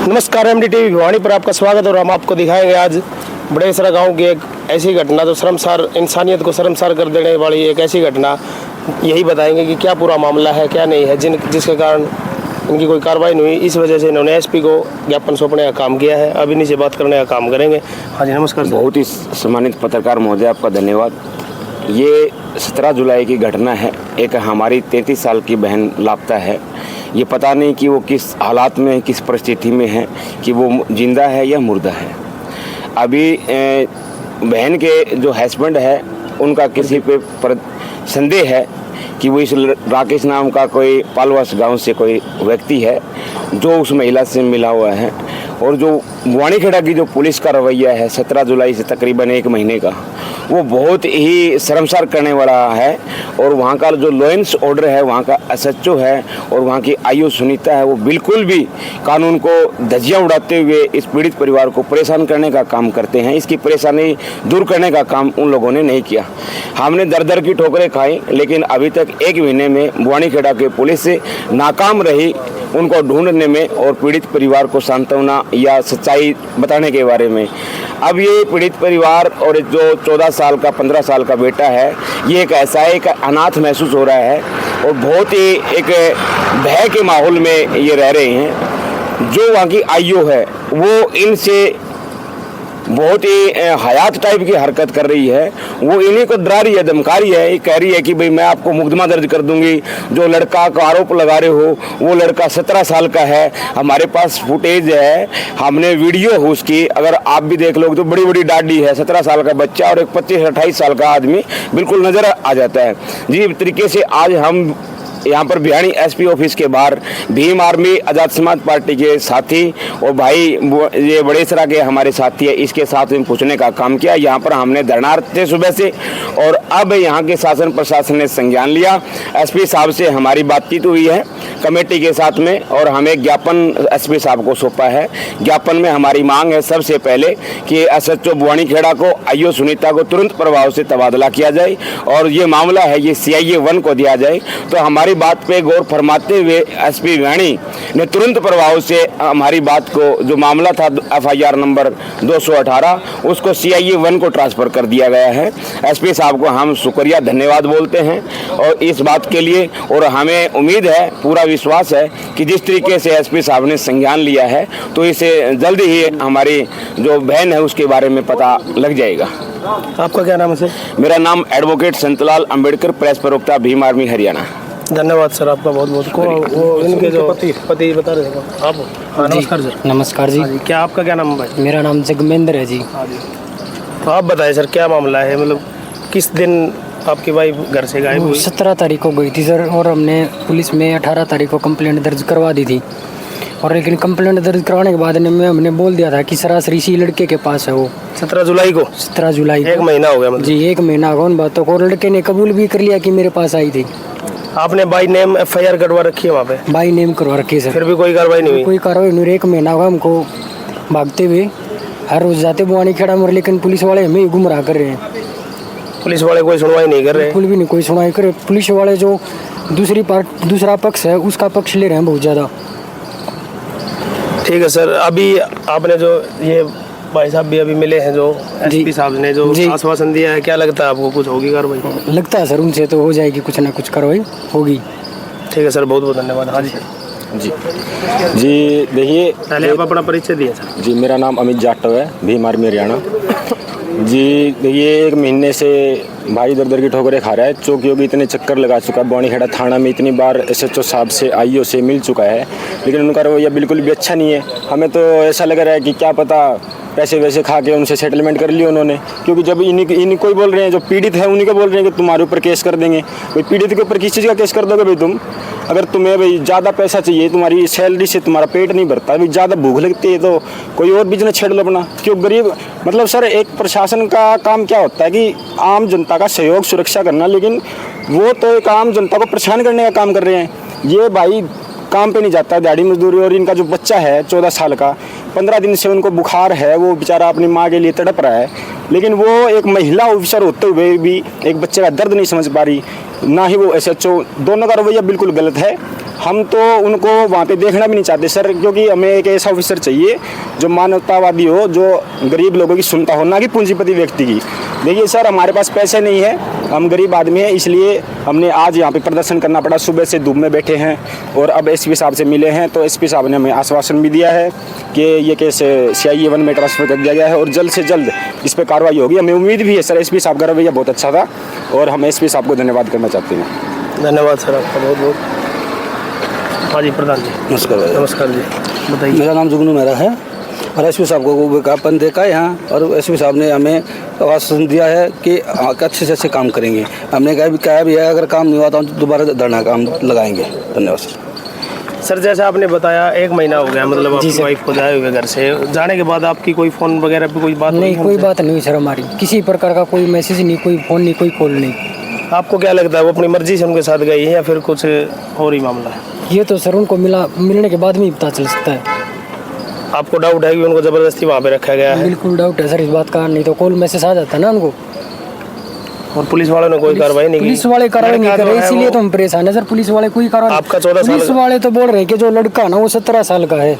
नमस्कार, MDTV भिवानी पर आपका स्वागत है और हम आपको दिखाएंगे आज बड़ेसरा गांव की एक ऐसी घटना जो शर्मसार, इंसानियत को शर्मसार कर देने वाली एक ऐसी घटना। यही बताएंगे कि क्या पूरा मामला है, क्या नहीं है, जिसके कारण इनकी कोई कार्रवाई नहीं हुई। इस वजह से इन्होंने SP को ज्ञापन सौंपने का काम किया है। अब इन्हीं से बात करने का काम करेंगे। हाँ जी, नमस्कार। बहुत ही सम्मानित पत्रकार महोदय, आपका धन्यवाद। ये 17 जुलाई की घटना है। एक हमारी 33 साल की बहन लापता है। ये पता नहीं कि वो किस हालात में, किस परिस्थिति में है, कि वो जिंदा है या मुर्दा है। अभी बहन के जो हस्बैंड है उनका किसी पे संदेह है कि वो इस राकेश नाम का कोई पालवास गांव से कोई व्यक्ति है जो उस महिला से मिला हुआ है। और जो बुआनीखेड़ा की जो पुलिस का रवैया है 17 जुलाई से तकरीबन 1 महीने का, वो बहुत ही शर्मसार करने वाला है। और वहाँ का जो लॉयंस ऑर्डर है, वहाँ का SHO है और वहाँ की IO सुनीता है, वो बिल्कुल भी कानून को धज्जियाँ उड़ाते हुए इस पीड़ित परिवार को परेशान करने का काम करते हैं। इसकी परेशानी दूर करने का काम उन लोगों ने नहीं किया। हमने दर दर की ठोकरें खाई, लेकिन अभी तक 1 महीने में बुआनीखेड़ा की पुलिस से नाकाम रही उनको ढूंढने में और पीड़ित परिवार को सांत्वना या सच्चाई बताने के बारे में। अब ये पीड़ित परिवार और जो 14 साल का 15 साल का बेटा है, ये एक ऐसा एक अनाथ महसूस हो रहा है और बहुत ही एक भय के माहौल में ये रह रहे हैं। जो वहाँ की IO है वो इनसे बहुत ही हयात टाइप की हरकत कर रही है। वो इन्हीं को डरा रही है, धमका रही है। ये कह रही है कि भाई मैं आपको मुकदमा दर्ज कर दूंगी। जो लड़का का आरोप लगा रहे हो वो लड़का 17 साल का है। हमारे पास फुटेज है, हमने वीडियो हो उसकी, अगर आप भी देख लोगे तो बड़ी बड़ी दाढ़ी है। 17 साल का बच्चा और एक 25-28 साल का आदमी बिल्कुल नजर आ जाता है जी। इस तरीके से आज हम यहाँ पर भिवानी SP ऑफिस के बाहर भीम आर्मी आज़ाद समाज पार्टी के साथी और भाई ये बड़ेसरा के हमारे साथी है, इसके साथ में पूछने का काम किया। यहाँ पर हमने धरना थे सुबह से और अब यहाँ के शासन प्रशासन ने संज्ञान लिया। SP साहब से हमारी बातचीत हुई है कमेटी के साथ में और हमें ज्ञापन SP साहब को सौंपा है। ज्ञापन में हमारी मांग है सबसे पहले कि SHO बुआनीखेड़ा को IO सुनीता को तुरंत प्रभाव से तबादला किया जाए और ये मामला है ये CIA 1 को दिया जाए। तो हमारी बात पे गौर फरमाते हुए SP भिवानी ने तुरंत प्रभाव से हमारी बात को, जो मामला था FIR नंबर 218, उसको CIA 1 को ट्रांसफ़र कर दिया गया है। SP साहब को हम शुक्रिया धन्यवाद बोलते हैं और इस बात के लिए। और हमें उम्मीद है, पूरा विश्वास है कि जिस तरीके से SP साहब ने संज्ञान लिया है तो इसे जल्दी ही हमारी जो बहन है उसके बारे में पता लग जाएगा। आपका क्या नाम है सर? मेरा नाम एडवोकेट संतलाल अंबेडकर, प्रेस प्रवक्ता भीम आर्मी हरियाणा। धन्यवाद सर आपका बहुत बहुत। वो इनके जो पति बता रहे थे आप? हाँ, नमस्कार सर। नमस्कार जी। क्या आपका क्या नाम है भाई? मेरा नाम जगमेंद्र है जी। हाँ जी। तो आप बताएं सर, क्या मामला है? मतलब किस दिन आपकी वाइफ घर से गायब हुई? 17 तारीख को गई थी सर और हमने पुलिस में 18 तारीख को कंप्लेंट दर्ज करवा दी थी। और लेकिन कंप्लेंट दर्ज करवाने के बाद हमने बोल दिया था कि सरासरी इसी लड़के के पास है। वो 17 जुलाई को? 17 जुलाई 1 महीना हो गया मतलब? जी 1 महीना हो गया उन बातों को। और लड़के ने कबूल भी कर लिया कि मेरे पास आई थी। आपने बाई नेम FIR करवा रखी है वहाँ पे? बाई नेम करवा रखी है सर। फिर भी कोई कार्रवाई नहीं हुई? कोई कार्रवाई नहीं। 1 महीना हुआ हमको भागते हुए, हर रोज जाते बुआनीखेड़ा में, लेकिन पुलिस वाले हमें ही गुमराह कर रहे हैं। पुलिस वाले कोई सुनवाई नहीं कर रहे? बिल्कुल भी नहीं कोई सुनवाई करे। पुलिस वाले जो दूसरा पक्ष है उसका पक्ष ले रहे हैं बहुत ज़्यादा। ठीक है सर। अभी आपने जो ये भाई साहब भी अभी मिले हैं, जो SP साहब ने जो आश्वासन दिया है, क्या लगता है आपको कुछ होगी कार्रवाई? लगता है सर उनसे तो हो जाएगी, कुछ ना कुछ कार्रवाई होगी। ठीक है सर, बहुत बहुत धन्यवाद। हाँ जी जी देखिए, पहले आप अपना परिचय दिए सर। जी मेरा नाम अमित जाटव है, भीम आर्मी हरियाणा। जी देखिए, 1 महीने से भाई दर दर की ठोकरें खा रहा है। चौकियों की इतने चक्कर लगा चुका है, बुआनीखेड़ा थाना में इतनी बार SHO साहब से IO से मिल चुका है, लेकिन उनका रवैया बिल्कुल भी अच्छा नहीं है। हमें तो ऐसा लग रहा है कि क्या पता पैसे वैसे खा के उनसे सेटलमेंट कर लिया उन्होंने। क्योंकि जब इन्हीं को ही बोल रहे हैं, जो पीड़ित है उन्हीं को बोल रहे हैं कि तुम्हारे ऊपर केस कर देंगे। भाई पीड़ित के ऊपर किस चीज़ का केस कर दोगे भाई तुम? अगर तुम्हें भाई ज़्यादा पैसा चाहिए, तुम्हारी सैलरी से तुम्हारा पेट नहीं भरता, भाई ज़्यादा भूख लगती है तो कोई और बिजनेस छेड़ लो अपना। क्यों गरीब, मतलब सर एक प्रशासन का काम क्या होता है कि आम जनता का सहयोग सुरक्षा करना, लेकिन वो तो एक आम जनता को परेशान करने का काम कर रहे हैं। ये भाई काम पे नहीं जाता, दिहाड़ी मजदूरी। और इनका जो बच्चा है 14 साल का, 15 दिन से उनको बुखार है, वो बेचारा अपनी माँ के लिए तड़प रहा है। लेकिन वो एक महिला ऑफिसर होते हुए भी एक बच्चे का दर्द नहीं समझ पा रही, ना ही वो SHO। दोनों का रवैया बिल्कुल गलत है। हम तो उनको वहाँ पे देखना भी नहीं चाहते सर, क्योंकि हमें एक ऐसा ऑफिसर चाहिए जो मानवतावादी हो, जो गरीब लोगों की सुनता हो, ना कि पूंजीपति व्यक्ति की। देखिए सर, हमारे पास पैसे नहीं है, हम गरीब आदमी हैं, इसलिए हमने आज यहाँ पे प्रदर्शन करना पड़ा। सुबह से धूप में बैठे हैं और अब SP साहब से मिले हैं, तो SP साहब ने हमें आश्वासन भी दिया है कि ये केस CIE 1 में ट्रांसफ़र कर दिया गया है और जल्द से जल्द इस पर कार्रवाई होगी। हमें उम्मीद भी है सर। SP साहब का रवैया बहुत अच्छा था और हम SP साहब को धन्यवाद करना चाहते हैं। धन्यवाद सर आपका बहुत बहुत। हाँ जी प्रधान जी नमस्कार भाई। नमस्कार जी, बताइए। मेरा नाम जुगनू मेहरा है और SP साहब को विज्ञापन देखा है यहाँ, और SP साहब ने हमें आश्वासन दिया है कि अच्छे से अच्छे काम करेंगे। हमने कहा भी है, अगर काम नहीं हुआ तो दोबारा धरना काम लगाएंगे। धन्यवाद सर। सर जैसा आपने बताया 1 महीना हो गया, मतलब आपकी वाइफ को जाए हुए घर से जाने के बाद आपकी कोई फ़ोन वगैरह पे कोई बात नहीं, कोई बात नहीं हुई सर हमारी, किसी प्रकार का कोई मैसेज नहीं, कोई फ़ोन नहीं, कोई कॉल नहीं। आपको क्या लगता है वो अपनी मर्जी से उनके साथ गई है या फिर कुछ और ही मामला है? ये तो सर उनको मिलने के बाद में ही पता चल सकता है। आपको डाउट है कि उनको ज़बरदस्ती वहाँ पे रखा गया है? बिल्कुल डाउट है सर इस बात का, नहीं तो कॉल मैसेज आ जाता है ना उनको। और पुलिस वालों ने कोई कार्रवाई नहीं की? पुलिस वाले कार्रवाई नहीं कर रहे, इसीलिए तो हम परेशान है सर। पुलिस वाले कोई कार्रवाई, आपका 14 साल पुलिस वाले तो बोल रहे हैं कि जो लड़का है ना वो 17 साल का है,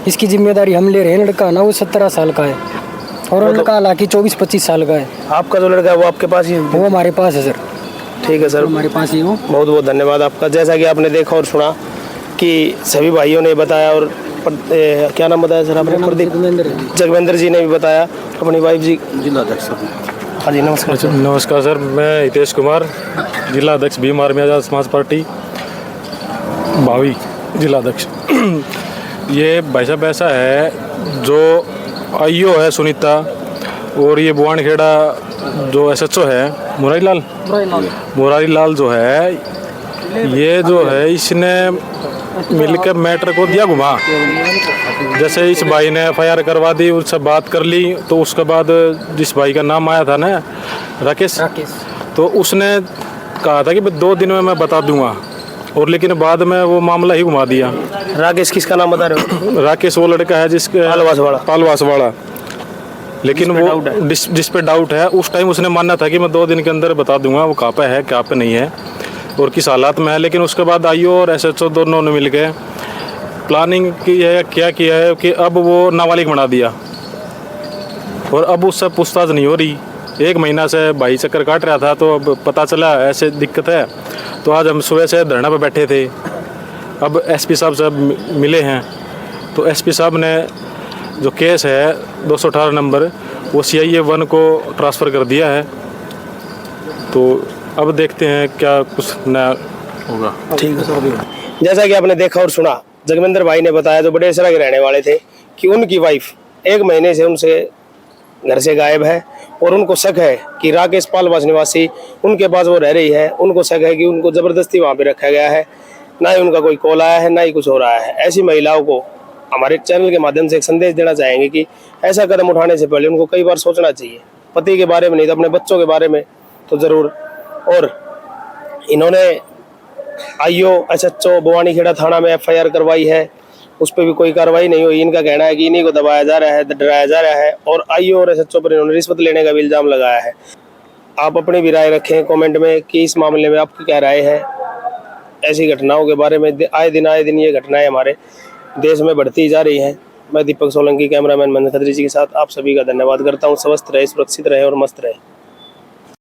इसकी जिम्मेदारी हम ले रहे हैं। लड़का ना वो 17 साल का है और लड़का हालांकि 24-25 साल का है। आपका जो लड़का है वो आपके पास ही? वो हमारे पास है सर। ठीक है सर, हमारे पास ही हो। बहुत बहुत धन्यवाद आपका। जैसा कि आपने देखा और सुना कि सभी भाइयों ने बताया, और क्या नाम बताया सर आपने? प्रदीप जगवेंद्र जी ने भी बताया, अपनी वाइफ जी। जिलाध्यक्ष। हाँ जी नमस्कार। नमस्कार सर, मैं हितेश कुमार, जिला अध्यक्ष भीम आर्मी आज़ाद समाज पार्टी भावी जिला अध्यक्ष। ये भाई साहब ऐसा है, जो IO है सुनीता और ये बुआनखेड़ा जो SHO है मुरारी लाल जो है, ये जो है इसने मिलकर मैटर को दिया घुमा। जैसे इस भाई ने FIR करवा दी, उससे बात कर ली, तो उसके बाद जिस भाई का नाम आया था ना राकेश, तो उसने कहा था कि 2 दिन में मैं बता दूंगा, और लेकिन बाद में वो मामला ही घुमा दिया। राकेश किसका नाम बता रहे हो? राकेश वो लड़का है जिसके पालवास वाला। लेकिन वो जिस पे डाउट है, उस टाइम उसने माना था कि मैं 2 दिन के अंदर बता दूंगा वो कहाँ पे है कहाँ पे नहीं है और किस हालात में है। लेकिन उसके बाद IO और SHO दोनों ने मिल के प्लानिंग की है, क्या किया है कि अब वो नाबालिग बना दिया और अब उससे पूछताछ नहीं हो रही। 1 महीना से भाई चक्कर काट रहा था, तो अब पता चला ऐसे दिक्कत है, तो आज हम सुबह से धरना पे बैठे थे। अब SP साहब से मिले हैं, तो SP साहब ने जो केस है 218 नंबर, वो CIE 1 को ट्रांसफ़र कर दिया है। तो अब देखते हैं क्या कुछ नया होगा। ठीक है सर। जैसा कि आपने देखा और सुना, जगविंदर भाई ने बताया, जो बड़ेसरा के रहने वाले थे, कि उनकी वाइफ 1 महीने से उनसे घर से गायब है और उनको शक है कि राकेश पालवास निवासी उनके पास वो रह रही है। उनको शक है कि उनको ज़बरदस्ती वहाँ पे रखा गया है, ना ही उनका कोई कॉल आया है, ना ही कुछ हो रहा है। ऐसी महिलाओं को हमारे चैनल के माध्यम से एक संदेश देना चाहेंगे कि ऐसा कदम उठाने से पहले उनको कई बार सोचना चाहिए, पति के बारे में नहीं तो अपने बच्चों के बारे में तो ज़रूर। और इन्होंने IO SHO बुआनीखेड़ा थाना में FIR करवाई है, उस पर भी कोई कार्रवाई नहीं हुई। इनका कहना है कि इन्हीं को दबाया जा रहा है, डराया जा रहा है, और IO और SHO पर इन्होंने रिश्वत लेने का भी इल्ज़ाम लगाया है। आप अपनी भी राय रखें कमेंट में कि इस मामले में आपकी क्या राय है। ऐसी घटनाओं के बारे में आए दिन ये घटनाएं हमारे देश में बढ़ती जा रही हैं। मैं दीपक सोलंकी, कैमरामैन मनन खत्री जी के साथ आप सभी का धन्यवाद करता हूँ। स्वस्थ रहे, सुरक्षित रहे और मस्त रहे।